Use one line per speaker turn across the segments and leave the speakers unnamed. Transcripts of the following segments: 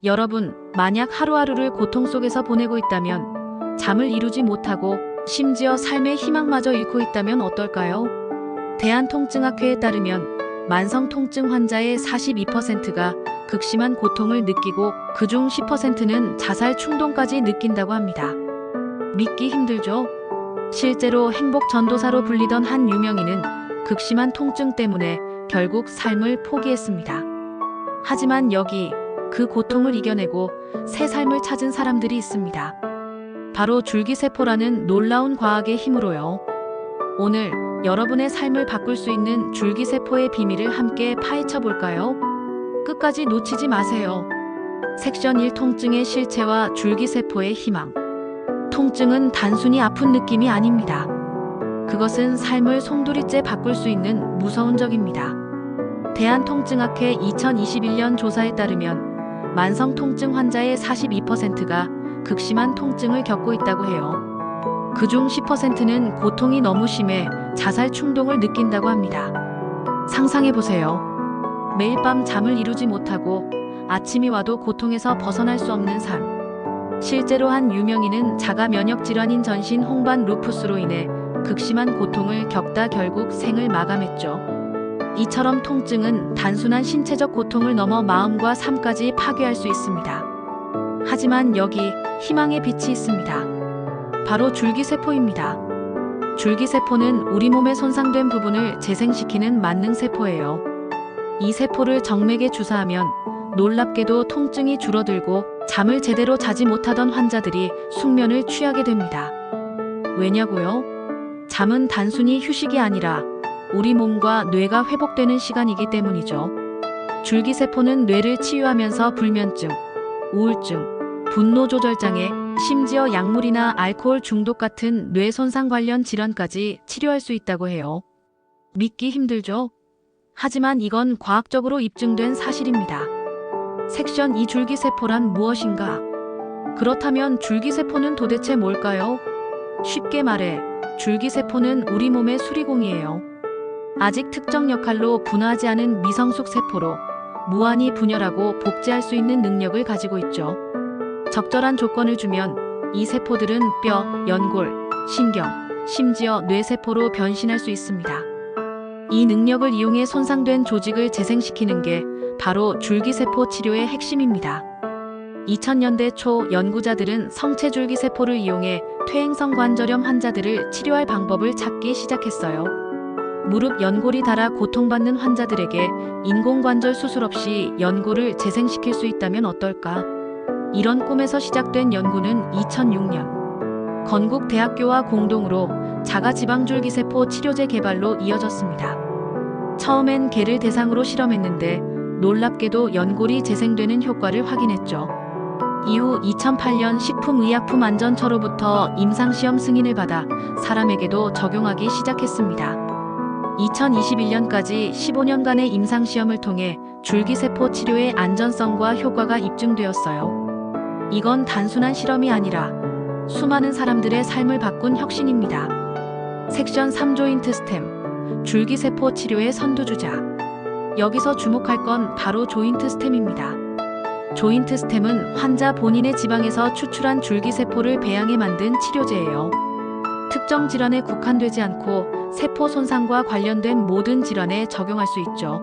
여러분, 만약 하루하루를 고통 속에서 보내고 있다면, 잠을 이루지 못하고 심지어 삶의 희망마저 잃고 있다면 어떨까요? 대한통증학회에 따르면 만성 통증 환자의 42%가 극심한 고통을 느끼고 그중 10%는 자살 충동까지 느낀다고 합니다. 믿기 힘들죠? 실제로 행복 전도사로 불리던 한 유명인은 극심한 통증 때문에 결국 삶을 포기했습니다. 하지만 여기 그 고통을 이겨내고 새 삶을 찾은 사람들이 있습니다. 바로 줄기세포라는 놀라운 과학의 힘으로요. 오늘 여러분의 삶을 바꿀 수 있는 줄기세포의 비밀을 함께 파헤쳐 볼까요? 끝까지 놓치지 마세요. 섹션 1 통증의 실체와 줄기세포의 희망. 통증은 단순히 아픈 느낌이 아닙니다. 그것은 삶을 송두리째 바꿀 수 있는 무서운 적입니다. 대한통증학회 2021년 조사에 따르면 만성 통증 환자의 42%가 극심한 통증을 겪고 있다고 해요. 그중 10%는 고통이 너무 심해 자살 충동을 느낀다고 합니다. 상상해보세요. 매일 밤 잠을 이루지 못하고 아침이 와도 고통에서 벗어날 수 없는 삶. 실제로 한 유명인은 자가 면역 질환인 전신 홍반 루푸스로 인해 극심한 고통을 겪다 결국 생을 마감했죠. 이처럼 통증은 단순한 신체적 고통을 넘어 마음과 삶까지 파괴할 수 있습니다. 하지만 여기 희망의 빛이 있습니다. 바로 줄기세포입니다. 줄기세포는 우리 몸의 손상된 부분을 재생시키는 만능세포예요. 이 세포를 정맥에 주사하면 놀랍게도 통증이 줄어들고 잠을 제대로 자지 못하던 환자들이 숙면을 취하게 됩니다. 왜냐고요? 잠은 단순히 휴식이 아니라 우리 몸과 뇌가 회복되는 시간이기 때문이죠. 줄기세포는 뇌를 치유하면서 불면증, 우울증, 분노 조절장애, 심지어 약물이나 알코올 중독 같은 뇌 손상 관련 질환까지 치료할 수 있다고 해요. 믿기 힘들죠? 하지만 이건 과학적으로 입증된 사실입니다. 섹션 2 줄기세포란 무엇인가? 그렇다면 줄기세포는 도대체 뭘까요? 쉽게 말해, 줄기세포는 우리 몸의 수리공이에요. 아직 특정 역할로 분화하지 않은 미성숙 세포로 무한히 분열하고 복제할 수 있는 능력을 가지고 있죠. 적절한 조건을 주면 이 세포들은 뼈, 연골, 신경, 심지어 뇌세포로 변신할 수 있습니다. 이 능력을 이용해 손상된 조직을 재생시키는 게 바로 줄기세포 치료의 핵심입니다. 2000년대 초 연구자들은 성체줄기세포를 이용해 퇴행성 관절염 환자들을 치료할 방법을 찾기 시작했어요. 무릎 연골이 닳아 고통받는 환자들에게 인공관절 수술 없이 연골을 재생시킬 수 있다면 어떨까? 이런 꿈에서 시작된 연구는 2006년 건국대학교와 공동으로 자가지방줄기세포 치료제 개발로 이어졌습니다. 처음엔 개를 대상으로 실험했는데 놀랍게도 연골이 재생되는 효과를 확인했죠. 이후 2008년 식품의약품안전처로부터 임상시험 승인을 받아 사람에게도 적용하기 시작했습니다. 2021년까지 15년간의 임상시험을 통해 줄기세포 치료의 안전성과 효과가 입증되었어요. 이건 단순한 실험이 아니라 수많은 사람들의 삶을 바꾼 혁신입니다. 섹션 3 조인트 스템, 줄기세포 치료의 선두주자. 여기서 주목할 건 바로 조인트 스템입니다. 조인트 스템은 환자 본인의 지방에서 추출한 줄기세포를 배양해 만든 치료제예요. 특정 질환에 국한되지 않고 세포 손상과 관련된 모든 질환에 적용할 수 있죠.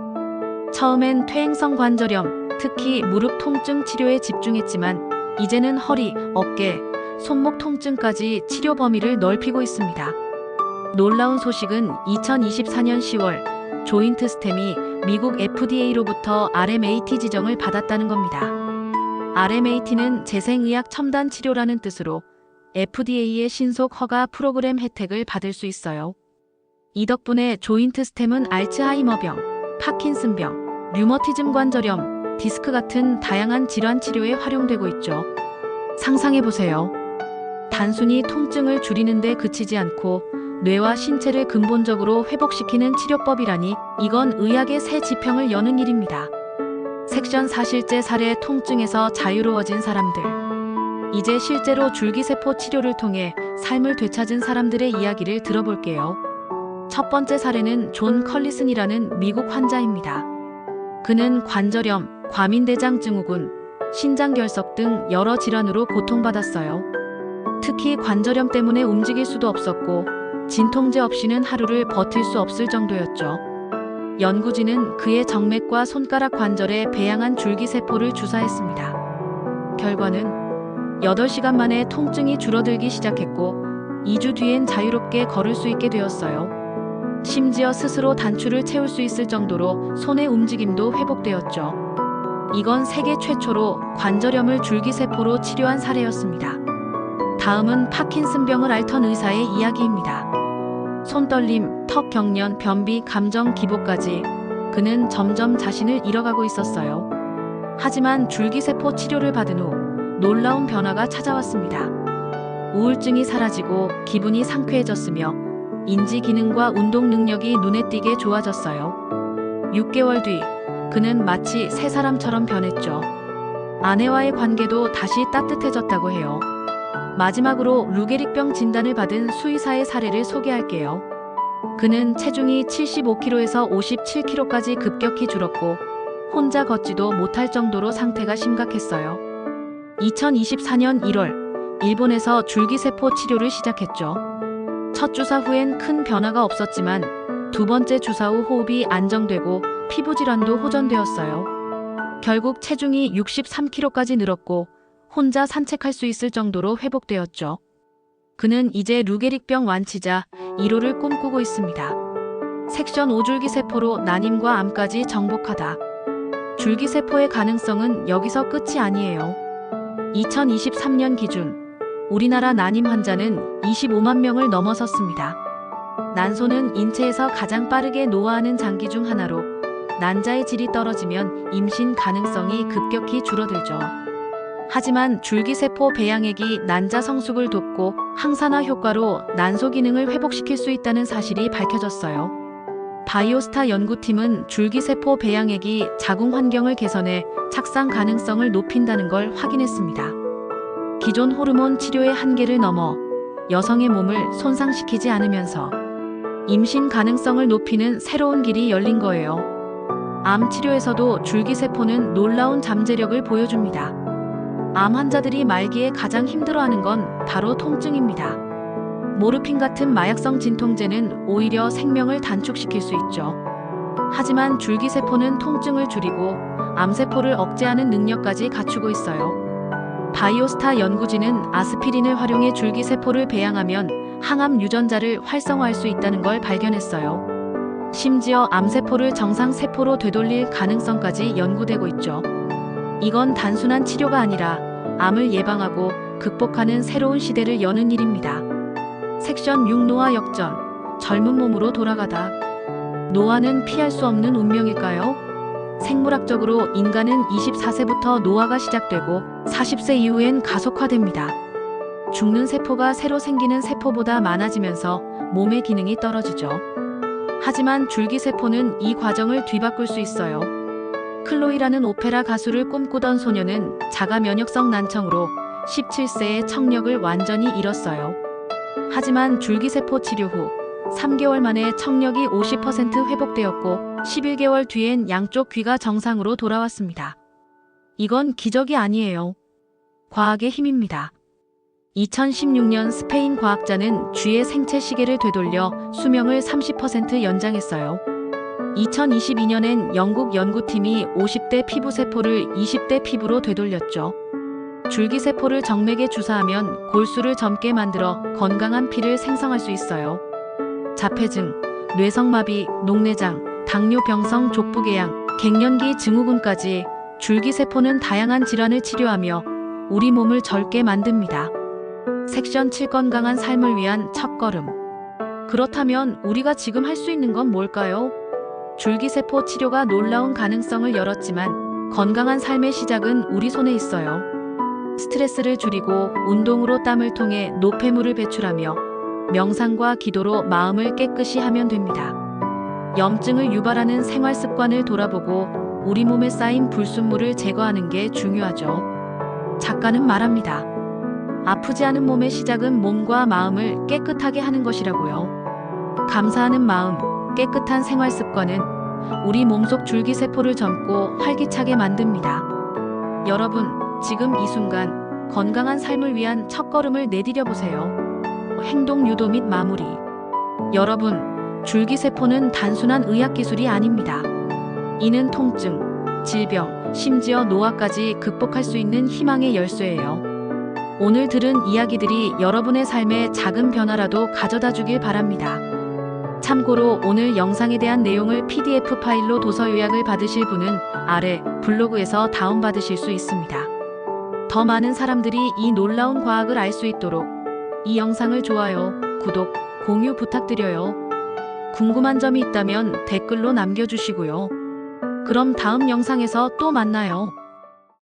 처음엔 퇴행성 관절염, 특히 무릎 통증 치료에 집중했지만 이제는 허리, 어깨, 손목 통증까지 치료 범위를 넓히고 있습니다. 놀라운 소식은 2024년 10월 조인트 스템이 미국 FDA로부터 RMAT 지정을 받았다는 겁니다. RMAT는 재생의학 첨단 치료라는 뜻으로 FDA의 신속 허가 프로그램 혜택을 받을 수 있어요. 이 덕분에 조인트 스템은 알츠하이머병, 파킨슨병, 류머티즘 관절염, 디스크 같은 다양한 질환 치료에 활용되고 있죠. 상상해보세요. 단순히 통증을 줄이는 데 그치지 않고 뇌와 신체를 근본적으로 회복시키는 치료법이라니 이건 의학의 새 지평을 여는 일입니다. 섹션 4 실제 사례 통증에서 자유로워진 사람들. 이제 실제로 줄기세포 치료를 통해 삶을 되찾은 사람들의 이야기를 들어볼게요. 첫 번째 사례는 존 컬리슨이라는 미국 환자입니다. 그는 관절염, 과민대장증후군, 신장결석 등 여러 질환으로 고통받았어요. 특히 관절염 때문에 움직일 수도 없었고 진통제 없이는 하루를 버틸 수 없을 정도였죠. 연구진은 그의 정맥과 손가락 관절에 배양한 줄기세포를 주사했습니다. 결과는 8시간 만에 통증이 줄어들기 시작했고 2주 뒤엔 자유롭게 걸을 수 있게 되었어요. 심지어 스스로 단추를 채울 수 있을 정도로 손의 움직임도 회복되었죠. 이건 세계 최초로 관절염을 줄기세포로 치료한 사례였습니다. 다음은 파킨슨병을 앓던 의사의 이야기입니다. 손떨림, 턱 경련, 변비, 감정 기복까지 그는 점점 자신을 잃어가고 있었어요. 하지만 줄기세포 치료를 받은 후 놀라운 변화가 찾아왔습니다. 우울증이 사라지고 기분이 상쾌해졌으며 인지 기능과 운동 능력이 눈에 띄게 좋아졌어요. 6개월 뒤 그는 마치 새 사람처럼 변했죠. 아내와의 관계도 다시 따뜻해졌다고 해요. 마지막으로 루게릭병 진단을 받은 수의사의 사례를 소개할게요. 그는 체중이 75kg에서 57kg까지 급격히 줄었고 혼자 걷지도 못할 정도로 상태가 심각했어요. 2024년 1월 일본에서 줄기세포 치료를 시작했죠. 첫 주사 후엔 큰 변화가 없었지만 두 번째 주사 후 호흡이 안정되고 피부 질환도 호전되었어요. 결국 체중이 63kg까지 늘었고 혼자 산책할 수 있을 정도로 회복되었죠. 그는 이제 루게릭병 완치자 1호를 꿈꾸고 있습니다. 섹션 5줄기세포로 난임과 암까지 정복하다. 줄기세포의 가능성은 여기서 끝이 아니에요. 2023년 기준 우리나라 난임 환자는 25만 명을 넘어섰습니다. 난소는 인체에서 가장 빠르게 노화하는 장기 중 하나로 난자의 질이 떨어지면 임신 가능성이 급격히 줄어들죠. 하지만 줄기세포 배양액이 난자 성숙을 돕고 항산화 효과로 난소 기능을 회복시킬 수 있다는 사실이 밝혀졌어요. 바이오스타 연구팀은 줄기세포 배양액이 자궁 환경을 개선해 착상 가능성을 높인다는 걸 확인했습니다. 기존 호르몬 치료의 한계를 넘어 여성의 몸을 손상시키지 않으면서 임신 가능성을 높이는 새로운 길이 열린 거예요. 암 치료에서도 줄기세포는 놀라운 잠재력을 보여줍니다. 암 환자들이 말기에 가장 힘들어하는 건 바로 통증입니다. 모르핀 같은 마약성 진통제는 오히려 생명을 단축시킬 수 있죠. 하지만 줄기세포는 통증을 줄이고 암세포를 억제하는 능력까지 갖추고 있어요. 바이오스타 연구진은 아스피린을 활용해 줄기세포를 배양하면 항암 유전자를 활성화할 수 있다는 걸 발견했어요. 심지어 암세포를 정상세포로 되돌릴 가능성까지 연구되고 있죠. 이건 단순한 치료가 아니라 암을 예방하고 극복하는 새로운 시대를 여는 일입니다. 섹션 6 노화 역전, 젊은 몸으로 돌아가다. 노화는 피할 수 없는 운명일까요? 생물학적으로 인간은 24세부터 노화가 시작되고 40세 이후엔 가속화됩니다. 죽는 세포가 새로 생기는 세포보다 많아지면서 몸의 기능이 떨어지죠. 하지만 줄기세포는 이 과정을 뒤바꿀 수 있어요. 클로이라는 오페라 가수를 꿈꾸던 소녀는 자가 면역성 난청으로 17세에 청력을 완전히 잃었어요. 하지만 줄기세포 치료 후 3개월 만에 청력이 50% 회복되었고 11개월 뒤엔 양쪽 귀가 정상으로 돌아왔습니다. 이건 기적이 아니에요. 과학의 힘입니다. 2016년 스페인 과학자는 쥐의 생체 시계를 되돌려 수명을 30% 연장했어요. 2022년엔 영국 연구팀이 50대 피부세포를 20대 피부로 되돌렸죠. 줄기세포를 정맥에 주사하면 골수를 젊게 만들어 건강한 피를 생성할 수 있어요. 자폐증, 뇌성마비, 녹내장, 당뇨병성 족부궤양, 갱년기 증후군까지 줄기세포는 다양한 질환을 치료하며 우리 몸을 젊게 만듭니다. 섹션 7 건강한 삶을 위한 첫걸음. 그렇다면 우리가 지금 할 수 있는 건 뭘까요? 줄기세포 치료가 놀라운 가능성을 열었지만 건강한 삶의 시작은 우리 손에 있어요. 스트레스를 줄이고 운동으로 땀을 통해 노폐물을 배출하며 명상과 기도로 마음을 깨끗이 하면 됩니다. 염증을 유발하는 생활 습관을 돌아보고 우리 몸에 쌓인 불순물을 제거하는 게 중요하죠. 작가는 말합니다. 아프지 않은 몸의 시작은 몸과 마음을 깨끗하게 하는 것이라고요. 감사하는 마음, 깨끗한 생활 습관은 우리 몸속 줄기세포를 젊고 활기차게 만듭니다. 여러분, 지금 이 순간 건강한 삶을 위한 첫걸음을 내디뎌 보세요. 행동 유도 및 마무리. 여러분, 줄기세포는 단순한 의학기술이 아닙니다. 이는 통증, 질병, 심지어 노화까지 극복할 수 있는 희망의 열쇠예요. 오늘 들은 이야기들이 여러분의 삶에 작은 변화라도 가져다 주길 바랍니다. 참고로 오늘 영상에 대한 내용을 PDF 파일로 도서 요약을 받으실 분은 아래 블로그에서 다운받으실 수 있습니다. 더 많은 사람들이 이 놀라운 과학을 알 수 있도록 이 영상을 좋아요, 구독, 공유 부탁드려요. 궁금한 점이 있다면 댓글로 남겨주시고요. 그럼 다음 영상에서 또 만나요.